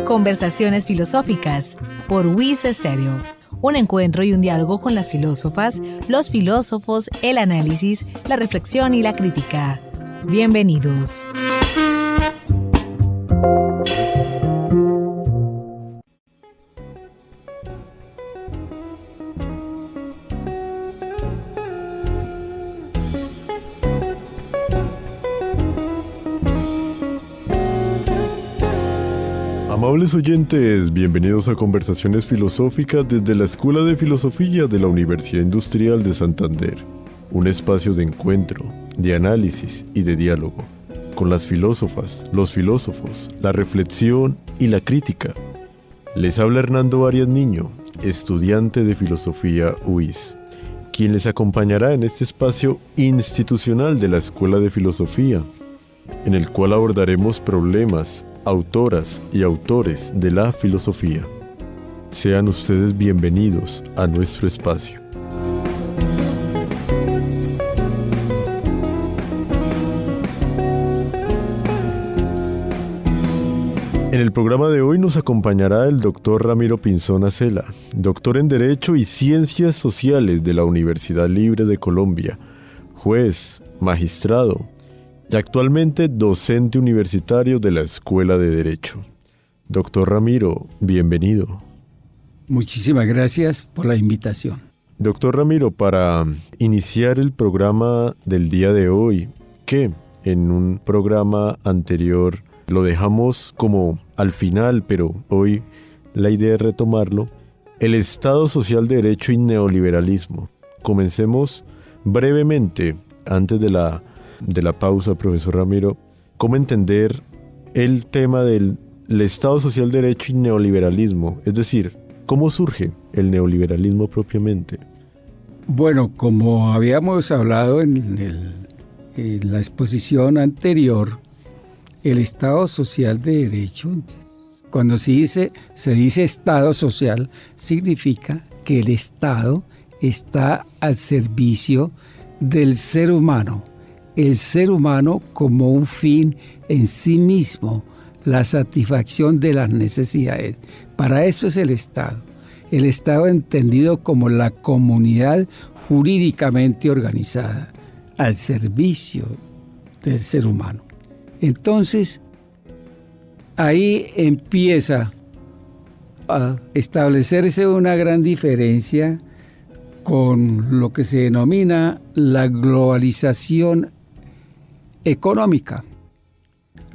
Conversaciones filosóficas por WIS Estéreo. Un encuentro y un diálogo con las filósofas, los filósofos, el análisis, la reflexión y la crítica. Bienvenidos. Amables oyentes, bienvenidos a Conversaciones Filosóficas desde la Escuela de Filosofía de la Universidad Industrial de Santander. Un espacio de encuentro, de análisis y de diálogo, con las filósofas, los filósofos, la reflexión y la crítica. Les habla Hernando Arias Niño, estudiante de Filosofía UIS, quien les acompañará en este espacio institucional de la Escuela de Filosofía, en el cual abordaremos problemas, autoras y autores de la filosofía. Sean ustedes bienvenidos a nuestro espacio. En el programa de hoy nos acompañará el doctor Ramiro Pinzón Acela, doctor en Derecho y Ciencias Sociales de la Universidad Libre de Colombia, juez, magistrado, y actualmente docente universitario de la Escuela de Derecho. Doctor Ramiro, bienvenido. Muchísimas gracias por la invitación. Doctor Ramiro, para iniciar el programa del día de hoy, que en un programa anterior lo dejamos como al final, pero hoy la idea es retomarlo, el Estado Social de Derecho y neoliberalismo. Comencemos brevemente, antes de la pausa, profesor Ramiro, ¿cómo entender el tema del Estado Social de Derecho y neoliberalismo? Es decir, ¿cómo surge el neoliberalismo propiamente? Bueno, como habíamos hablado en la exposición anterior, el Estado Social de Derecho, cuando se dice Estado Social, significa que el Estado está al servicio del ser humano. El ser humano como un fin en sí mismo, la satisfacción de las necesidades. Para eso es el Estado. El Estado entendido como la comunidad jurídicamente organizada, al servicio del ser humano. Entonces, ahí empieza a establecerse una gran diferencia con lo que se denomina la globalización económica.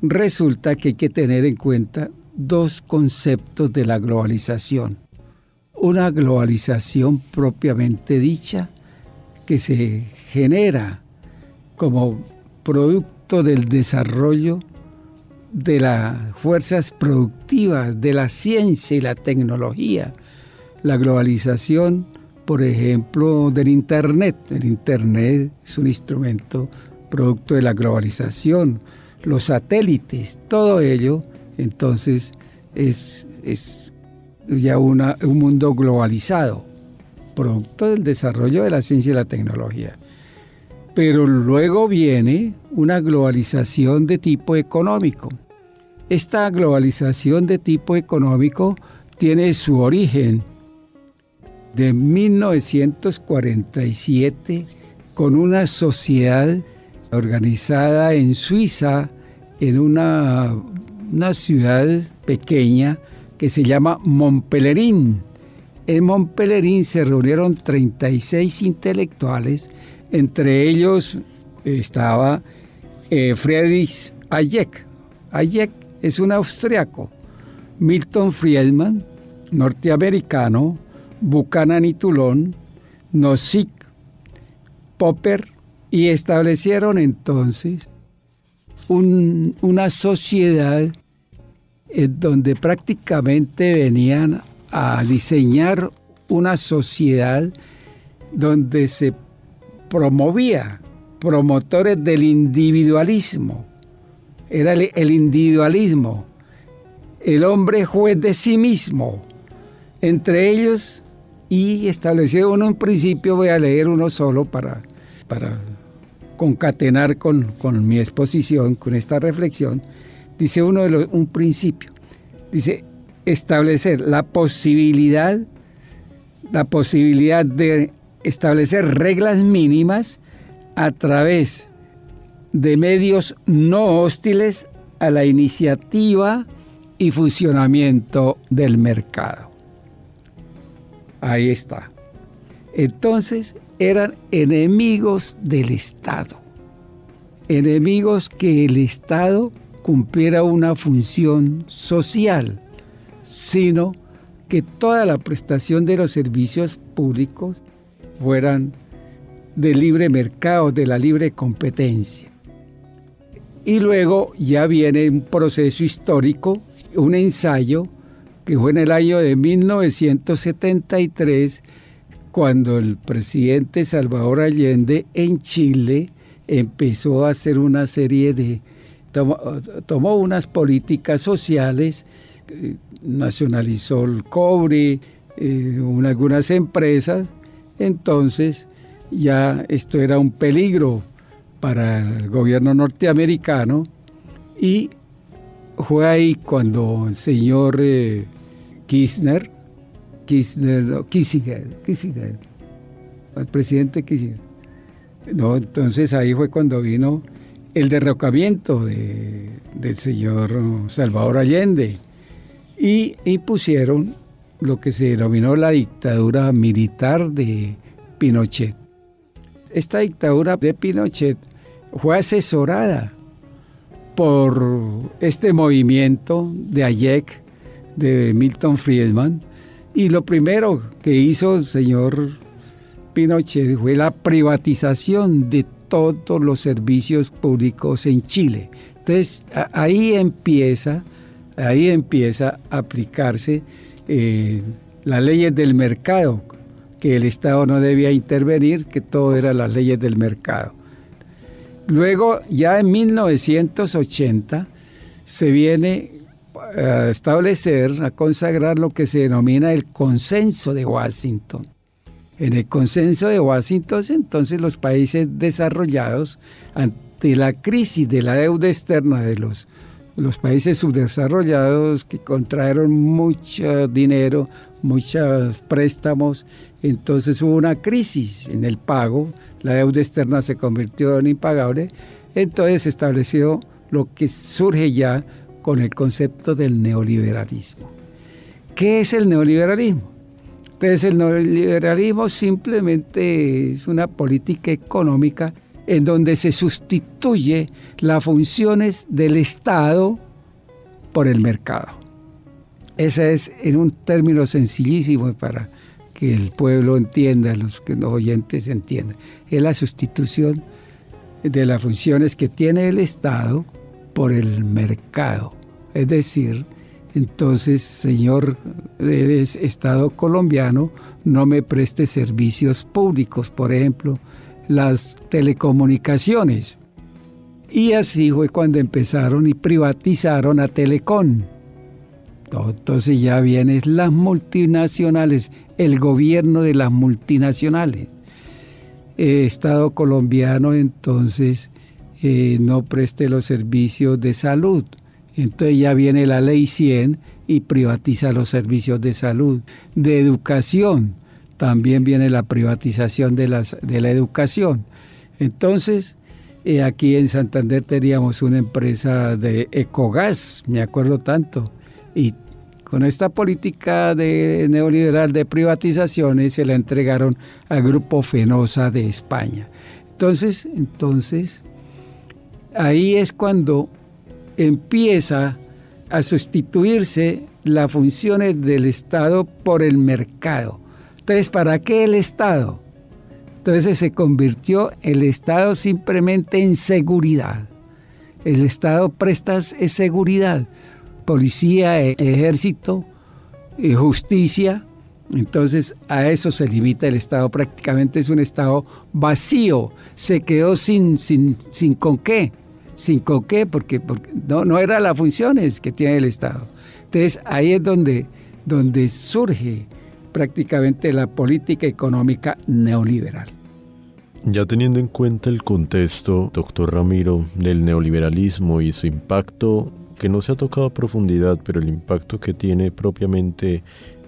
Resulta que hay que tener en cuenta dos conceptos de la globalización. Una globalización propiamente dicha, que se genera como producto del desarrollo de las fuerzas productivas, de la ciencia y la tecnología. La globalización, por ejemplo, del Internet. El Internet es un instrumento producto de la globalización, los satélites, todo ello, entonces es ya un mundo globalizado, producto del desarrollo de la ciencia y la tecnología. Pero luego viene una globalización de tipo económico. Esta globalización de tipo económico tiene su origen de 1947 con una sociedad organizada en Suiza, en una ciudad pequeña que se llama Montpellerin. En Montpellerin se reunieron 36 intelectuales, entre ellos estaba Friedrich Hayek. Hayek es un austriaco, Milton Friedman, norteamericano, Buchanan y Toulon, Nozick, Popper, y establecieron entonces una sociedad en donde prácticamente venían a diseñar una sociedad donde se promovía promotores del individualismo. Era el individualismo, el hombre juez de sí mismo. Entre ellos, y establecieron un principio, voy a leer uno solo para concatenar con mi exposición, con esta reflexión, dice un principio, dice establecer la posibilidad de establecer reglas mínimas a través de medios no hostiles a la iniciativa y funcionamiento del mercado. Ahí está. Entonces eran enemigos del Estado, enemigos que el Estado cumpliera una función social, sino que toda la prestación de los servicios públicos fueran de libre mercado, de la libre competencia. Y luego ya viene un proceso histórico, un ensayo que fue en el año de 1973, cuando el presidente Salvador Allende en Chile empezó a hacer una serie de... tomó unas políticas sociales, nacionalizó el cobre, algunas empresas. Entonces ya esto era un peligro para el gobierno norteamericano, y fue ahí cuando el señor Kissinger, el presidente Kissinger, entonces ahí fue cuando vino el derrocamiento del señor Salvador Allende, y pusieron lo que se denominó la dictadura militar de Pinochet. Esta dictadura de Pinochet fue asesorada por este movimiento de Hayek, de Milton Friedman, y lo primero que hizo el señor Pinochet fue la privatización de todos los servicios públicos en Chile. Entonces ahí empieza a aplicarse las leyes del mercado, que el Estado no debía intervenir, que todo eran las leyes del mercado. Luego, ya en 1980, se viene a establecer, a consagrar lo que se denomina el Consenso de Washington. En el Consenso de Washington, entonces, los países desarrollados, ante la crisis de la deuda externa de los países subdesarrollados, que contrajeron mucho dinero, muchos préstamos, entonces hubo una crisis en el pago, la deuda externa se convirtió en impagable, entonces se estableció lo que surge ya con el concepto del neoliberalismo. ¿Qué es el neoliberalismo? Entonces el neoliberalismo simplemente es una política económica en donde se sustituye las funciones del Estado por el mercado. Ese es en un término sencillísimo para que el pueblo entienda, los oyentes entiendan. Es la sustitución de las funciones que tiene el Estado por el mercado. Es decir, entonces, señor Estado colombiano, no me preste servicios públicos, por ejemplo, las telecomunicaciones. Y así fue cuando empezaron y privatizaron a Telecom. Entonces ya vienen las multinacionales, el gobierno de las multinacionales. Estado colombiano entonces no preste los servicios de salud. Entonces ya viene la ley 100 y privatiza los servicios de salud. De educación, también viene la privatización de la educación. Entonces, aquí en Santander teníamos una empresa de Ecogas, me acuerdo tanto, y con esta política neoliberal de privatizaciones se la entregaron al Grupo Fenosa de España. Entonces, ahí es cuando empieza a sustituirse las funciones del Estado por el mercado. Entonces, ¿para qué el Estado? Entonces se convirtió el Estado simplemente en seguridad. El Estado presta seguridad, policía, ejército, justicia. Entonces a eso se limita el Estado. Prácticamente es un Estado vacío. Se quedó sin con qué. Sin con qué, porque no eran las funciones que tiene el Estado. Entonces ahí es donde surge prácticamente la política económica neoliberal. Ya teniendo en cuenta el contexto, doctor Ramiro, del neoliberalismo y su impacto, que no se ha tocado a profundidad, pero el impacto que tiene propiamente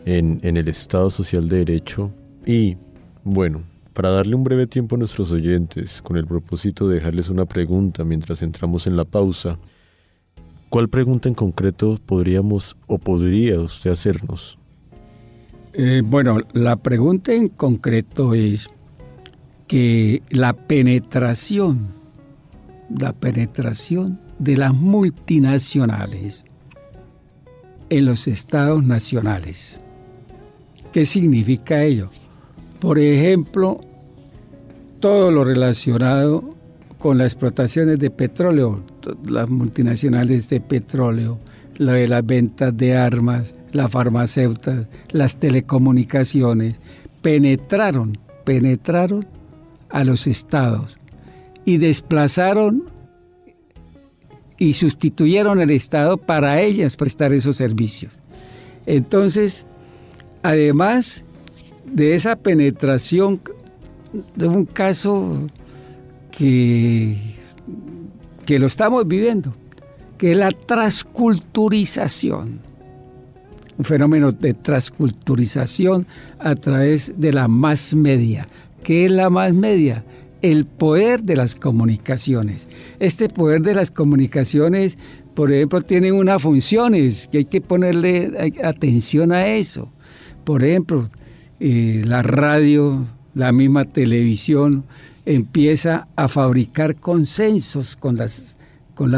en el Estado Social de Derecho, y bueno, para darle un breve tiempo a nuestros oyentes, con el propósito de dejarles una pregunta mientras entramos en la pausa, ¿cuál pregunta en concreto podría usted hacernos? Bueno, la pregunta en concreto es que la penetración de las multinacionales en los estados nacionales. ¿Qué significa ello? Por ejemplo, todo lo relacionado con las explotaciones de petróleo, las multinacionales de petróleo, lo de las ventas de armas, las farmacéuticas, las telecomunicaciones, penetraron a los estados y desplazaron y sustituyeron el Estado para ellas prestar esos servicios. Entonces, además de esa penetración, de un caso que lo estamos viviendo, que es la transculturización, un fenómeno de transculturización a través de la mass media. ¿Qué es la mass media? El poder de las comunicaciones. Este poder de las comunicaciones, por ejemplo, tiene unas funciones que hay que ponerle atención a eso. Por ejemplo, la radio, la misma televisión, empieza a fabricar consensos con las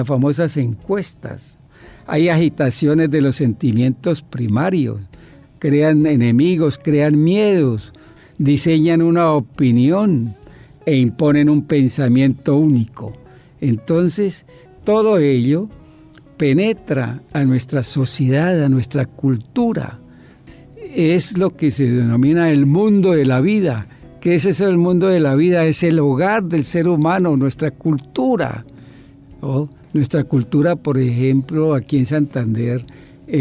famosas encuestas. Hay agitaciones de los sentimientos primarios, crean enemigos, crean miedos, diseñan una opinión e imponen un pensamiento único. Entonces, todo ello penetra a nuestra sociedad, a nuestra cultura. Es lo que se denomina el mundo de la vida. ¿Qué es eso del mundo de la vida? Es el hogar del ser humano, nuestra cultura. ¿Oh? Nuestra cultura, por ejemplo, aquí en Santander,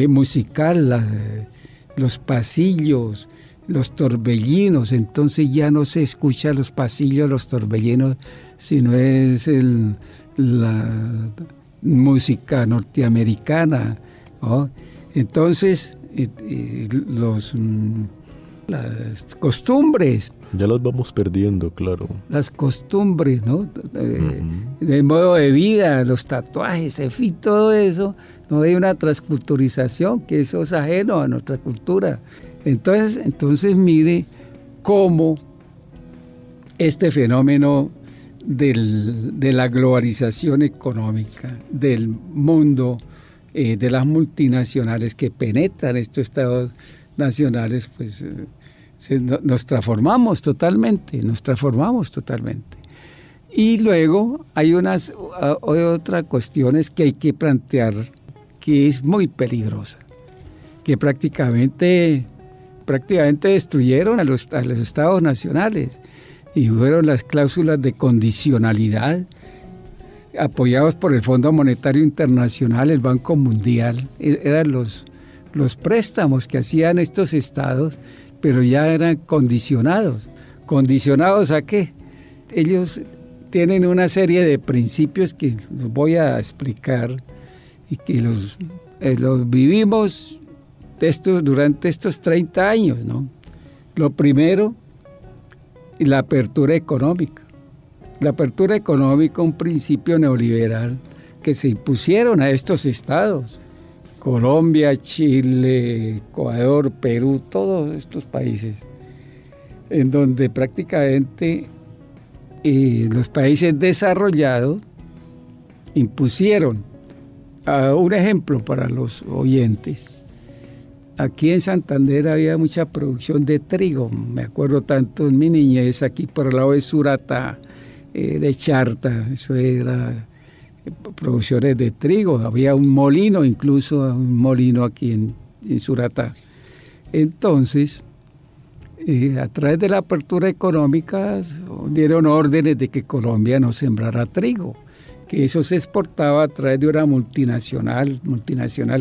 musical, los pasillos, los torbellinos. Entonces ya no se escucha los pasillos, los torbellinos, sino es la música norteamericana, ¿no? Entonces, las costumbres. Ya las vamos perdiendo, claro. Las costumbres, ¿no? El modo de vida, los tatuajes, en fin, todo eso. No hay una transculturización, que eso es ajeno a nuestra cultura. Entonces mire cómo este fenómeno de la globalización económica, del mundo, de las multinacionales que penetran estos estados nacionales, pues nos transformamos totalmente. Y luego hay otras cuestiones que hay que plantear, que es muy peligrosa, que prácticamente destruyeron a los estados nacionales, y fueron las cláusulas de condicionalidad apoyados por el Fondo Monetario Internacional, el Banco Mundial. Eran los préstamos que hacían estos estados, pero ya eran condicionados. ¿Condicionados a qué? Ellos tienen una serie de principios que los voy a explicar y que los vivimos durante estos 30 años, ¿no? Lo primero, la apertura económica. La apertura económica, un principio neoliberal que se impusieron a estos estados. Colombia, Chile, Ecuador, Perú, todos estos países, en donde prácticamente los países desarrollados impusieron, un ejemplo para los oyentes. Aquí en Santander había mucha producción de trigo, me acuerdo tanto en mi niñez, aquí por el lado de Suratá, de Charta, eso era producciones de trigo, había un molino, incluso un molino aquí en Suratá. Entonces, a través de la apertura económica dieron órdenes de que Colombia no sembrara trigo, que eso se exportaba a través de una multinacional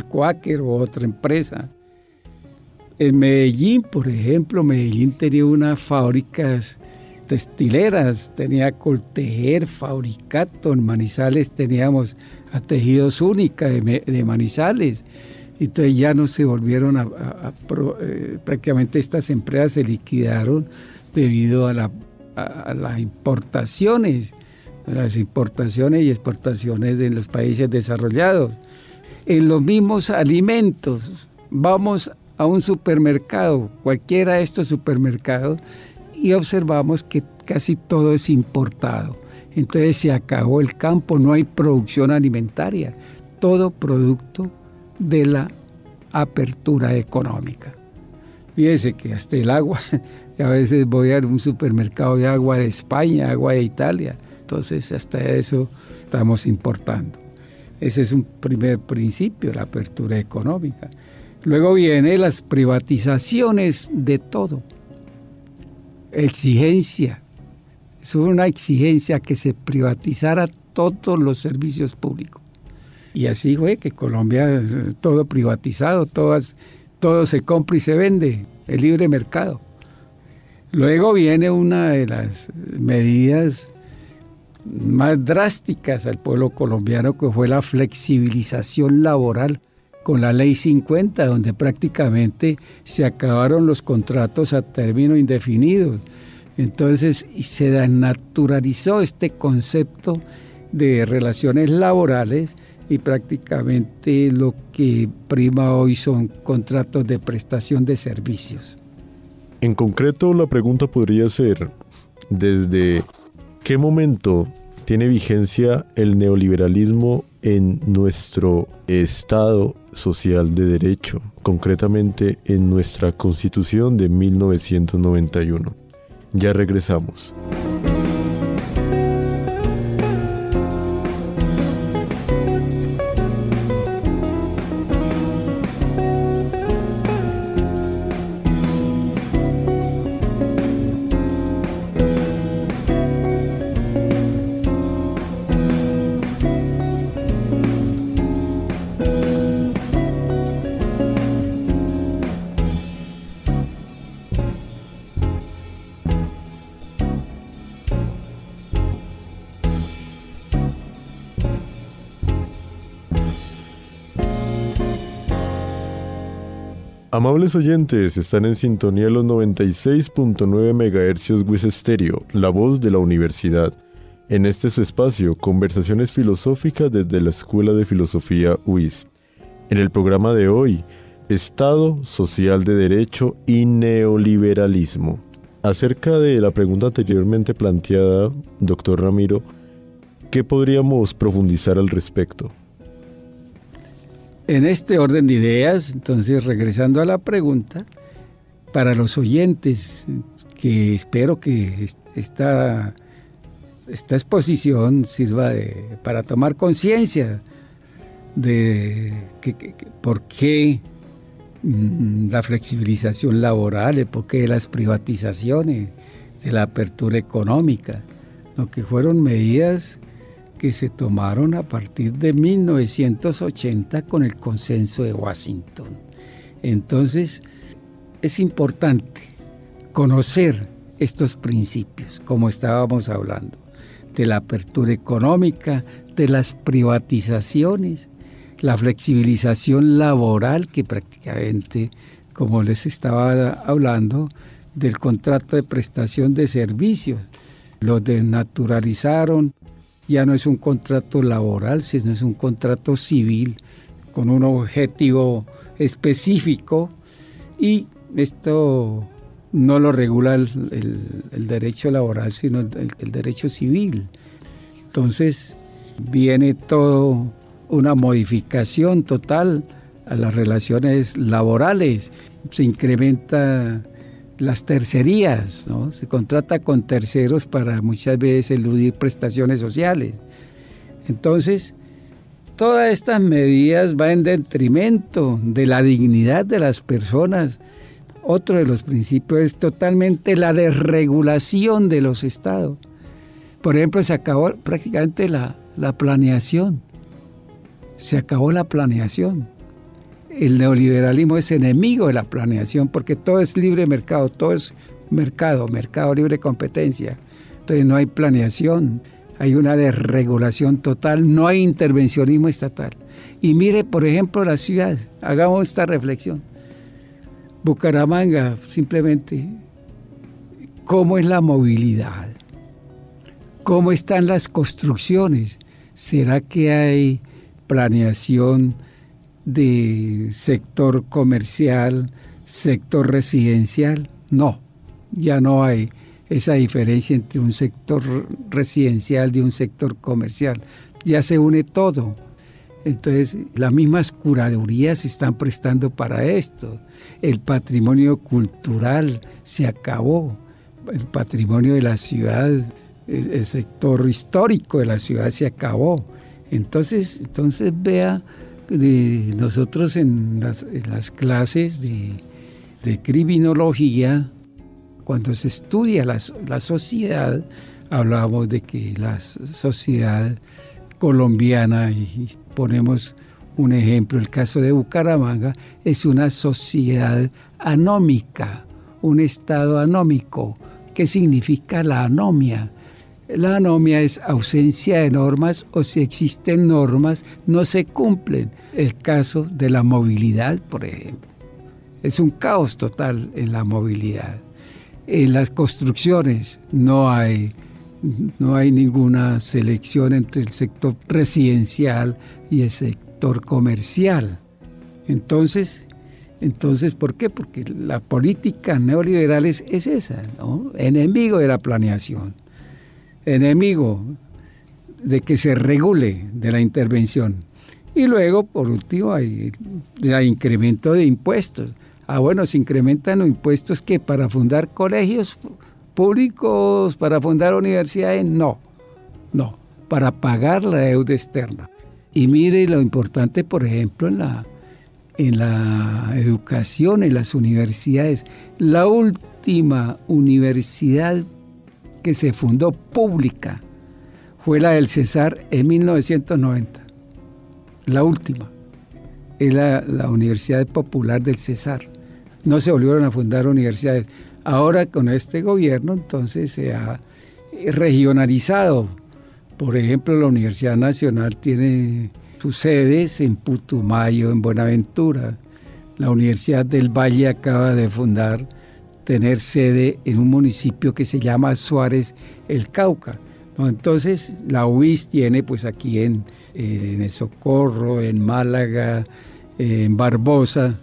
Quaker o otra empresa. En Medellín, por ejemplo, Medellín tenía unas fábricas textileras, tenía Coltejer, Fabricato, en Manizales teníamos a Tejidos Única de Manizales. Entonces ya no se volvieron prácticamente estas empresas se liquidaron debido a las importaciones y exportaciones de los países desarrollados. En los mismos alimentos, vamos a un supermercado, cualquiera de estos supermercados, y observamos que casi todo es importado. Entonces se acabó el campo, no hay producción alimentaria, todo producto de la apertura económica. Fíjese que hasta el agua, a veces voy a un supermercado de agua de España, agua de Italia, entonces hasta eso estamos importando. Ese es un primer principio, la apertura económica. Luego vienen las privatizaciones de todo. Exigencia. Es una exigencia que se privatizara todos los servicios públicos. Y así fue que Colombia, todo privatizado, todo se compra y se vende, el libre mercado. Luego viene una de las medidas más drásticas al pueblo colombiano, que fue la flexibilización laboral con la Ley 50, donde prácticamente se acabaron los contratos a término indefinido. Entonces se desnaturalizó este concepto de relaciones laborales y prácticamente lo que prima hoy son contratos de prestación de servicios. En concreto, la pregunta podría ser, ¿desde qué momento tiene vigencia el neoliberalismo en nuestro Estado social de derecho, concretamente en nuestra Constitución de 1991? Ya regresamos. Amables oyentes, están en sintonía los 96.9 MHz WIS Estéreo, la voz de la universidad. En este su espacio, conversaciones filosóficas desde la Escuela de Filosofía UIS. En el programa de hoy, Estado social de derecho y neoliberalismo. Acerca de la pregunta anteriormente planteada, doctor Ramiro, ¿qué podríamos profundizar al respecto? En este orden de ideas, entonces, regresando a la pregunta, para los oyentes, que espero que esta exposición sirva para tomar conciencia de por qué la flexibilización laboral, por qué las privatizaciones, de la apertura económica, lo que fueron medidas que se tomaron a partir de 1980 con el Consenso de Washington. Entonces, es importante conocer estos principios, como estábamos hablando, de la apertura económica, de las privatizaciones, la flexibilización laboral, que prácticamente, como les estaba hablando, del contrato de prestación de servicios, lo desnaturalizaron. Ya no es un contrato laboral, sino es un contrato civil con un objetivo específico, y esto no lo regula el derecho laboral, sino el derecho civil. Entonces viene todo una modificación total a las relaciones laborales, se incrementa las tercerías, ¿no? Se contrata con terceros para muchas veces eludir prestaciones sociales. Entonces, todas estas medidas van en detrimento de la dignidad de las personas. Otro de los principios es totalmente la desregulación de los estados. Por ejemplo, se acabó prácticamente la planeación. Se acabó la planeación. El neoliberalismo es enemigo de la planeación porque todo es libre mercado, todo es mercado libre competencia. Entonces no hay planeación, hay una desregulación total, no hay intervencionismo estatal. Y mire, por ejemplo, la ciudad, hagamos esta reflexión. Bucaramanga, simplemente, ¿cómo es la movilidad? ¿Cómo están las construcciones? ¿Será que hay planeación de sector comercial, sector residencial? No, ya no hay esa diferencia entre un sector residencial y un sector comercial. Ya se une todo. Entonces, las mismas curadurías se están prestando para esto. El patrimonio cultural se acabó. El patrimonio de la ciudad, el sector histórico de la ciudad se acabó. Entonces vea, nosotros en las clases de criminología, cuando se estudia la sociedad, hablamos de que la sociedad colombiana, y ponemos un ejemplo, el caso de Bucaramanga, es una sociedad anómica, un estado anómico. ¿Qué significa la anomia? La anomia es ausencia de normas, o si existen normas, no se cumplen. El caso de la movilidad, por ejemplo. Es un caos total en la movilidad. En las construcciones no hay ninguna selección entre el sector residencial y el sector comercial. Entonces, ¿por qué? Porque la política neoliberal es esa, ¿no? Enemigo de la planeación, enemigo de que se regule, de la intervención. Y luego, por último, hay el incremento de impuestos. Bueno, se incrementan los impuestos que para fundar colegios públicos, para fundar universidades, no, para pagar la deuda externa. Y mire lo importante, por ejemplo, en la educación, en las universidades. La última universidad que se fundó pública fue la del Cesar en 1990. La última. Es la Universidad Popular del Cesar. No se volvieron a fundar universidades. Ahora con este gobierno entonces se ha regionalizado. Por ejemplo, la Universidad Nacional tiene sus sedes en Putumayo, en Buenaventura. La Universidad del Valle acaba de tener sede en un municipio que se llama Suárez, el Cauca. Entonces la UIS tiene pues aquí en El Socorro, en Málaga, en Barbosa.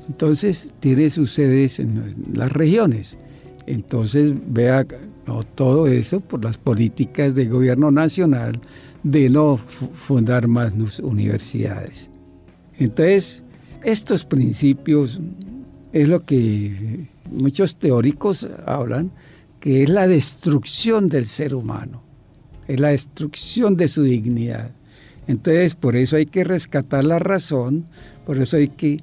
Entonces tiene sus sedes en las regiones. Entonces vea, todo eso por las políticas del gobierno nacional de no fundar más universidades. Entonces, estos principios es lo que muchos teóricos hablan, que es la destrucción del ser humano, es la destrucción de su dignidad. Entonces, por eso hay que rescatar la razón, por eso hay que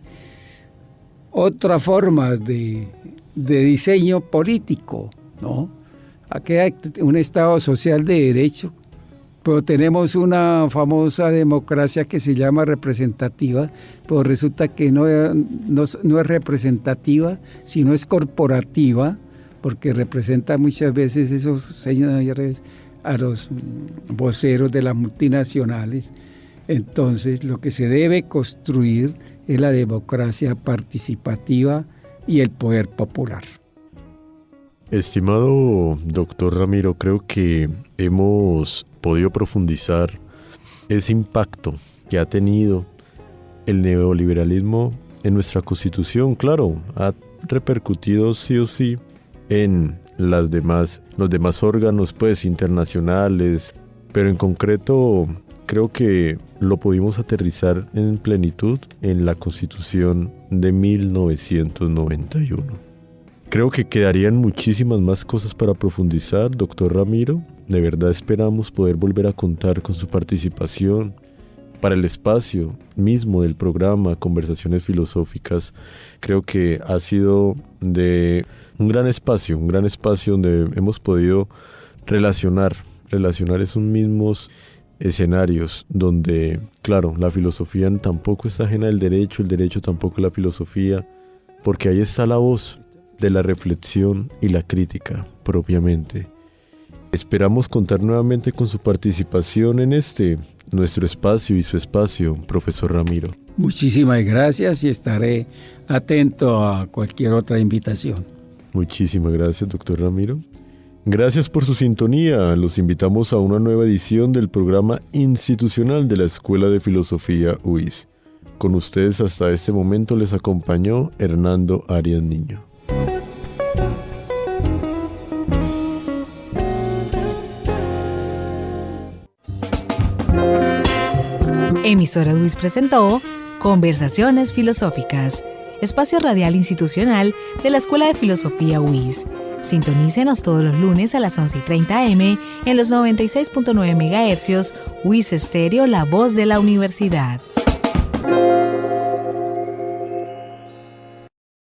otras formas de diseño político, ¿no? Aquí hay un Estado social de derecho, pero tenemos una famosa democracia que se llama representativa, pero resulta que no es representativa, sino es corporativa, porque representa muchas veces esos señores a los voceros de las multinacionales. Entonces, lo que se debe construir es la democracia participativa y el poder popular. Estimado doctor Ramiro, creo que hemos podido profundizar ese impacto que ha tenido el neoliberalismo en nuestra Constitución. Claro, ha repercutido sí o sí en los demás órganos pues internacionales, pero en concreto creo que lo pudimos aterrizar en plenitud en la Constitución de 1991. Creo que quedarían muchísimas más cosas para profundizar, doctor Ramiro. De verdad esperamos poder volver a contar con su participación para el espacio mismo del programa Conversaciones Filosóficas. Creo que ha sido de un gran espacio donde hemos podido relacionar esos mismos escenarios donde, claro, la filosofía tampoco es ajena al derecho, el derecho tampoco es la filosofía, porque ahí está la voz de la reflexión y la crítica, propiamente. Esperamos contar nuevamente con su participación en nuestro espacio y su espacio, profesor Ramiro. Muchísimas gracias y estaré atento a cualquier otra invitación. Muchísimas gracias, doctor Ramiro. Gracias por su sintonía. Los invitamos a una nueva edición del programa institucional de la Escuela de Filosofía UIS. Con ustedes hasta este momento les acompañó Hernando Arias Niño. Emisora UIS presentó Conversaciones Filosóficas, espacio radial institucional de la Escuela de Filosofía UIS. Sintonícenos todos los lunes a las 11:30 am en los 96.9 MHz, UIS Estéreo, la voz de la universidad.